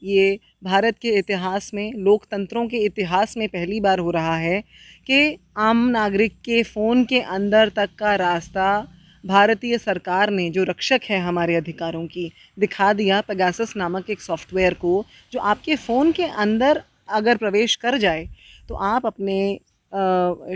ये भारत के इतिहास में, लोकतंत्रों के इतिहास में पहली बार हो रहा है कि आम नागरिक के फ़ोन के अंदर तक का रास्ता भारतीय सरकार ने, जो रक्षक है हमारे अधिकारों की, दिखा दिया पेगासस नामक एक सॉफ्टवेयर को, जो आपके फ़ोन के अंदर अगर प्रवेश कर जाए तो आप अपने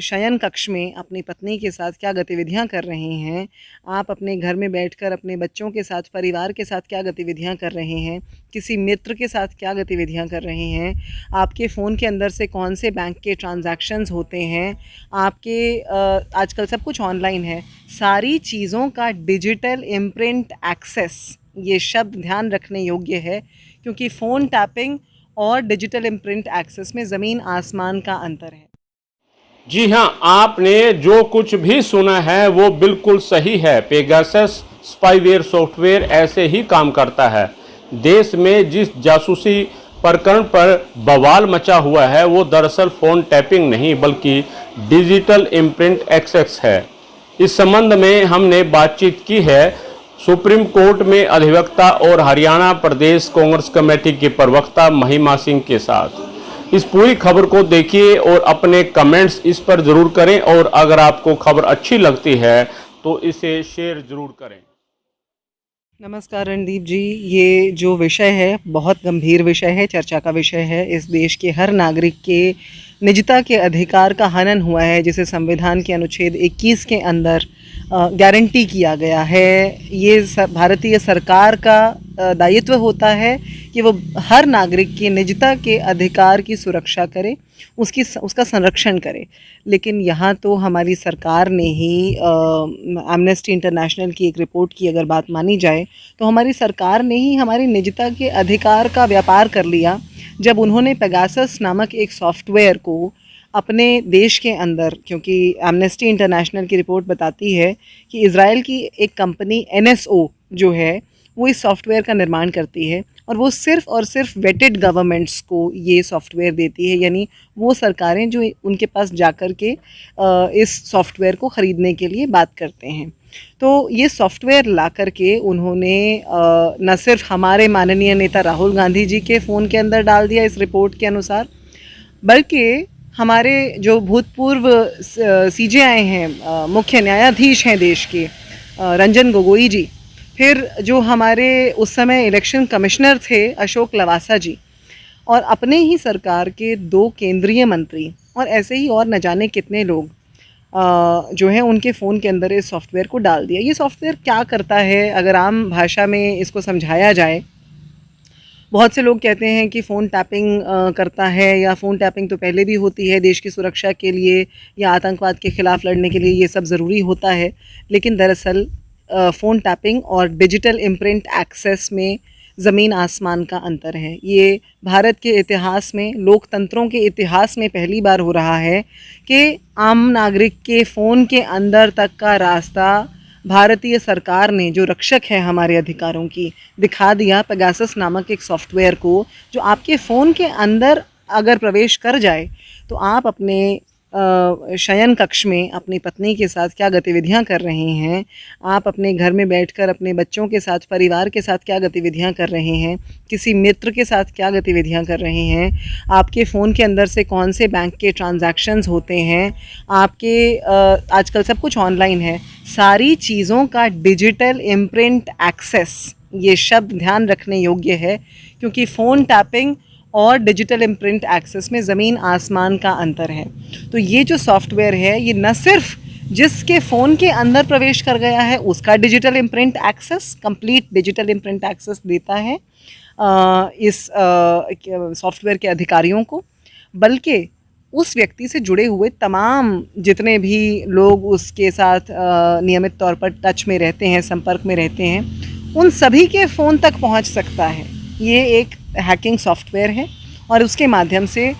शयन कक्ष में अपनी पत्नी के साथ क्या गतिविधियां कर रहे हैं, आप अपने घर में बैठकर अपने बच्चों के साथ, परिवार के साथ क्या गतिविधियां कर रहे हैं, किसी मित्र के साथ क्या गतिविधियां कर रहे हैं, आपके फ़ोन के अंदर से कौन से बैंक के ट्रांजैक्शंस होते हैं, आपके आजकल सब कुछ ऑनलाइन है, सारी चीज़ों का डिजिटल इम्प्रिंट एक्सेस, ये शब्द ध्यान रखने योग्य है क्योंकि फ़ोन टैपिंग और डिजिटल इम्प्रिंट एक्सेस में ज़मीन आसमान का अंतर है। जी हाँ, आपने जो कुछ भी सुना है वो बिल्कुल सही है। पेगासस स्पाईवेयर सॉफ्टवेयर ऐसे ही काम करता है। देश में जिस जासूसी प्रकरण पर बवाल मचा हुआ है वो दरअसल फ़ोन टैपिंग नहीं बल्कि डिजिटल इम्प्रिंट एक्सेस है। इस संबंध में हमने बातचीत की है सुप्रीम कोर्ट में अधिवक्ता और हरियाणा प्रदेश कांग्रेस कमेटी के प्रवक्ता महिमा सिंह के साथ। इस पूरी खबर को देखिए और अपने कमेंट्स इस पर ज़रूर करें और अगर आपको खबर अच्छी लगती है तो इसे शेयर ज़रूर करें। नमस्कार रणदीप जी, ये जो विषय है बहुत गंभीर विषय है, चर्चा का विषय है। इस देश के हर नागरिक के निजता के अधिकार का हनन हुआ है, जिसे संविधान के अनुच्छेद 21 के अंदर गारंटी किया गया है। ये भारतीय सरकार का दायित्व होता है कि वो हर नागरिक की निजता के अधिकार की सुरक्षा करे, उसका संरक्षण करे। लेकिन यहाँ तो हमारी सरकार ने ही एमनेस्टी इंटरनेशनल की एक रिपोर्ट की अगर बात मानी जाए तो हमारी सरकार ने ही हमारी निजता के अधिकार का व्यापार कर लिया जब उन्होंने पेगासस नामक एक सॉफ्टवेयर को अपने देश के अंदर, क्योंकि एमनेस्टी इंटरनेशनल की रिपोर्ट बताती है कि इज़राइल की एक कंपनी NSO जो है वो इस सॉफ्टवेयर का निर्माण करती है और वो सिर्फ़ और सिर्फ वेटेड गवर्नमेंट्स को ये सॉफ्टवेयर देती है, यानी वो सरकारें जो उनके पास जाकर के इस सॉफ्टवेयर को ख़रीदने के लिए बात करते हैं। तो ये सॉफ्टवेयर ला करके उन्होंने न सिर्फ हमारे माननीय नेता राहुल गांधी जी के फ़ोन के अंदर डाल दिया इस रिपोर्ट के अनुसार, बल्कि हमारे जो भूतपूर्व CJI हैं, मुख्य न्यायाधीश हैं देश के, रंजन गोगोई जी, फिर जो हमारे उस समय इलेक्शन कमिश्नर थे अशोक लवासा जी, और अपने ही सरकार के 2 केंद्रीय मंत्री और ऐसे ही और न जाने कितने लोग जो है उनके फ़ोन के अंदर इस सॉफ्टवेयर को डाल दिया। ये सॉफ्टवेयर क्या करता है अगर आम भाषा में इसको समझाया जाए, बहुत से लोग कहते हैं कि फ़ोन टैपिंग करता है, या फ़ोन टैपिंग तो पहले भी होती है देश की सुरक्षा के लिए या आतंकवाद के ख़िलाफ़ लड़ने के लिए, ये सब ज़रूरी होता है। लेकिन दरअसल फ़ोन टैपिंग और डिजिटल इम्प्रिंट एक्सेस में ज़मीन आसमान का अंतर है। ये भारत के इतिहास में, लोकतंत्रों के इतिहास में पहली बार हो रहा है कि आम नागरिक के फ़ोन के अंदर तक का रास्ता भारतीय सरकार ने, जो रक्षक है हमारे अधिकारों की, दिखा दिया पेगासस नामक एक सॉफ्टवेयर को, जो आपके फ़ोन के अंदर अगर प्रवेश कर जाए तो आप अपने शयन कक्ष में अपनी पत्नी के साथ क्या गतिविधियां कर रहे हैं, आप अपने घर में बैठकर अपने बच्चों के साथ, परिवार के साथ क्या गतिविधियां कर रहे हैं, किसी मित्र के साथ क्या गतिविधियां कर रहे हैं, आपके फ़ोन के अंदर से कौन से बैंक के ट्रांजैक्शंस होते हैं, आपके आजकल सब कुछ ऑनलाइन है, सारी चीज़ों का डिजिटल इम्प्रिंट एक्सेस, ये शब्द ध्यान रखने योग्य है क्योंकि फ़ोन टैपिंग और डिजिटल इम्प्रिंट एक्सेस में ज़मीन आसमान का अंतर है। तो ये जो सॉफ्टवेयर है ये न सिर्फ जिसके फ़ोन के अंदर प्रवेश कर गया है उसका digital imprint access, complete digital imprint access देता है इस सॉफ्टवेयर के अधिकारियों को, बल्कि उस व्यक्ति से जुड़े हुए तमाम जितने भी लोग उसके साथ नियमित तौर पर टच में रहते हैं, संपर्क में रहते हैं, उन सभी के फ़ोन तक पहुंच सकता है। ये एक हैकिंग सॉफ्टवेयर है और उसके माध्यम से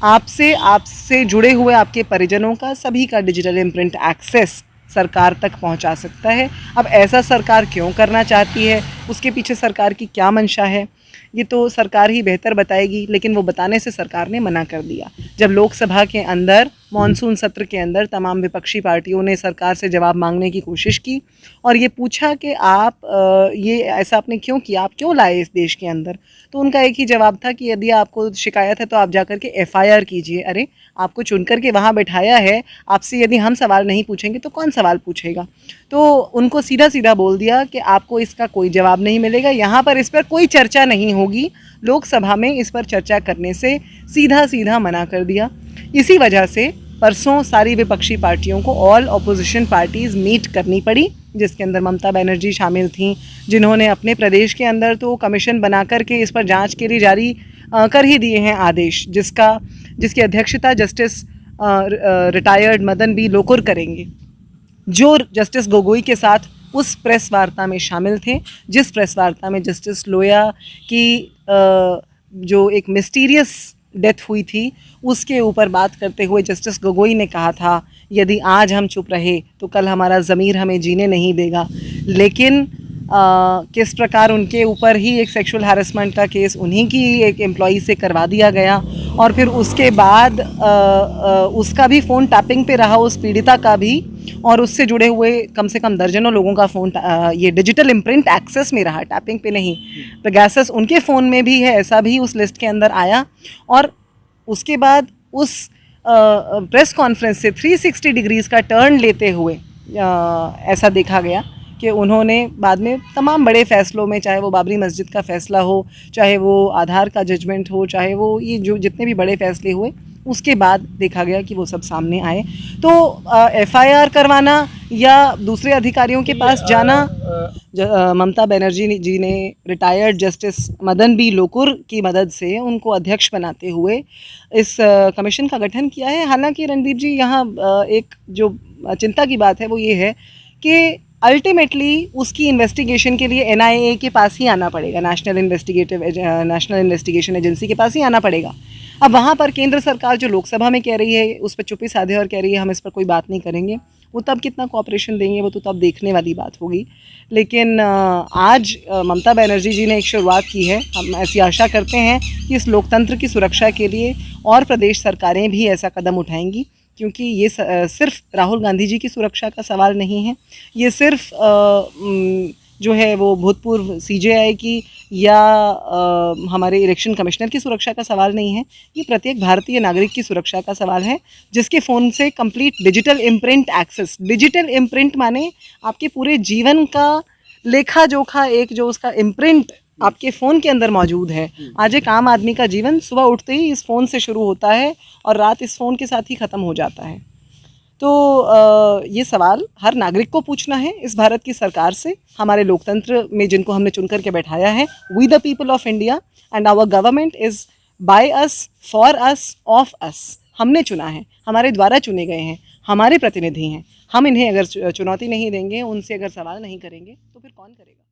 आपसे जुड़े हुए आपके परिजनों का, सभी का डिजिटल इम्प्रिंट एक्सेस सरकार तक पहुंचा सकता है। अब ऐसा सरकार क्यों करना चाहती है, उसके पीछे सरकार की क्या मंशा है, ये तो सरकार ही बेहतर बताएगी, लेकिन वो बताने से सरकार ने मना कर दिया। जब लोकसभा के अंदर मॉनसून सत्र के अंदर तमाम विपक्षी पार्टियों ने सरकार से जवाब मांगने की कोशिश की और ये पूछा कि आप ये ऐसा आपने क्यों किया, आप क्यों लाए इस देश के अंदर। तो उनका एक ही जवाब था कि यदि आपको शिकायत है तो आप जाकर के एफआईआर कीजिए। अरे आपको चुन कर के वहाँ बैठाया है, आपसे यदि हम सवाल नहीं पूछेंगे तो कौन सवाल पूछेगा। तो उनको सीधा सीधा बोल दिया कि आपको इसका कोई जवाब नहीं मिलेगा, यहाँ पर इस पर कोई चर्चा नहीं होगी। लोकसभा में इस पर चर्चा करने से सीधा सीधा मना कर दिया। इसी वजह से परसों सारी विपक्षी पार्टियों को ऑल ऑपोजिशन पार्टीज़ मीट करनी पड़ी, जिसके अंदर ममता बनर्जी शामिल थीं, जिन्होंने अपने प्रदेश के अंदर तो कमीशन बना कर के इस पर जांच के लिए जारी कर ही दिए हैं आदेश, जिसकी अध्यक्षता justice retired Madan B Lokur करेंगे, जो जस्टिस गोगोई के साथ उस प्रेस वार्ता में शामिल थे, जिस प्रेस वार्ता में जस्टिस लोया की जो एक मिस्टीरियस डेथ हुई थी उसके ऊपर बात करते हुए जस्टिस गोगोई ने कहा था, यदि आज हम चुप रहे तो कल हमारा ज़मीर हमें जीने नहीं देगा। लेकिन किस प्रकार उनके ऊपर ही एक सेक्सुअल हैरेसमेंट का केस उन्हीं की एक एम्प्लॉई से करवा दिया गया और फिर उसके बाद उसका भी फ़ोन टैपिंग पे रहा, उस पीड़िता का भी, और उससे जुड़े हुए कम से कम दर्जनों लोगों का फ़ोन ये डिजिटल इम्प्रिंट एक्सेस में रहा, टैपिंग पे नहीं। पेगासस उनके फ़ोन में भी है, ऐसा भी उस लिस्ट के अंदर आया। और उसके बाद उस प्रेस कॉन्फ्रेंस से 360 डिग्रीज़ का टर्न लेते हुए ऐसा देखा गया कि उन्होंने बाद में तमाम बड़े फ़ैसलों में, चाहे वो बाबरी मस्जिद का फ़ैसला हो, चाहे वो आधार का जजमेंट हो, चाहे वो ये जो जितने भी बड़े फ़ैसले हुए, उसके बाद देखा गया कि वो सब सामने आए। तो एफआईआर करवाना या दूसरे अधिकारियों के पास जाना, ममता बनर्जी जी ने retired justice Madan B Lokur की मदद से उनको अध्यक्ष बनाते हुए इस कमीशन का गठन किया है। हालांकि रणदीप जी, यहाँ एक जो चिंता की बात है वो ये है कि अल्टीमेटली उसकी इन्वेस्टिगेशन के लिए एनआईए के पास ही आना पड़ेगा, नेशनल इन्वेस्टिगेशन एजेंसी के पास ही आना पड़ेगा। अब वहाँ पर केंद्र सरकार जो लोकसभा में कह रही है उस पर चुप्पी साधे और कह रही है हम इस पर कोई बात नहीं करेंगे, वो तब कितना कोऑपरेशन देंगे वो तो तब देखने वाली बात होगी। लेकिन आज ममता बनर्जी जी ने एक शुरुआत की है। हम ऐसी आशा करते हैं कि इस लोकतंत्र की सुरक्षा के लिए और प्रदेश सरकारें भी ऐसा कदम उठाएंगी, क्योंकि ये सिर्फ राहुल गांधी जी की सुरक्षा का सवाल नहीं है, ये सिर्फ जो है वो भूतपूर्व सीजेआई की या हमारे इलेक्शन कमिश्नर की सुरक्षा का सवाल नहीं है, ये प्रत्येक भारतीय नागरिक की सुरक्षा का सवाल है, जिसके फ़ोन से complete digital imprint access, digital imprint माने आपके पूरे जीवन का लेखा जोखा, एक जो उसका इम्प्रिंट आपके फ़ोन के अंदर मौजूद है। आज एक आम आदमी का जीवन सुबह उठते ही इस फ़ोन से शुरू होता है और रात इस फ़ोन के साथ ही ख़त्म हो जाता है। तो ये सवाल हर नागरिक को पूछना है इस भारत की सरकार से, हमारे लोकतंत्र में जिनको हमने चुन करके बैठाया है। We the people of India and our government is by us, for us, of us. हमने चुना है, हमारे द्वारा चुने गए हैं, हमारे प्रतिनिधि हैं। हम इन्हें अगर चुनौती नहीं देंगे, उनसे अगर सवाल नहीं करेंगे तो फिर कौन करेगा।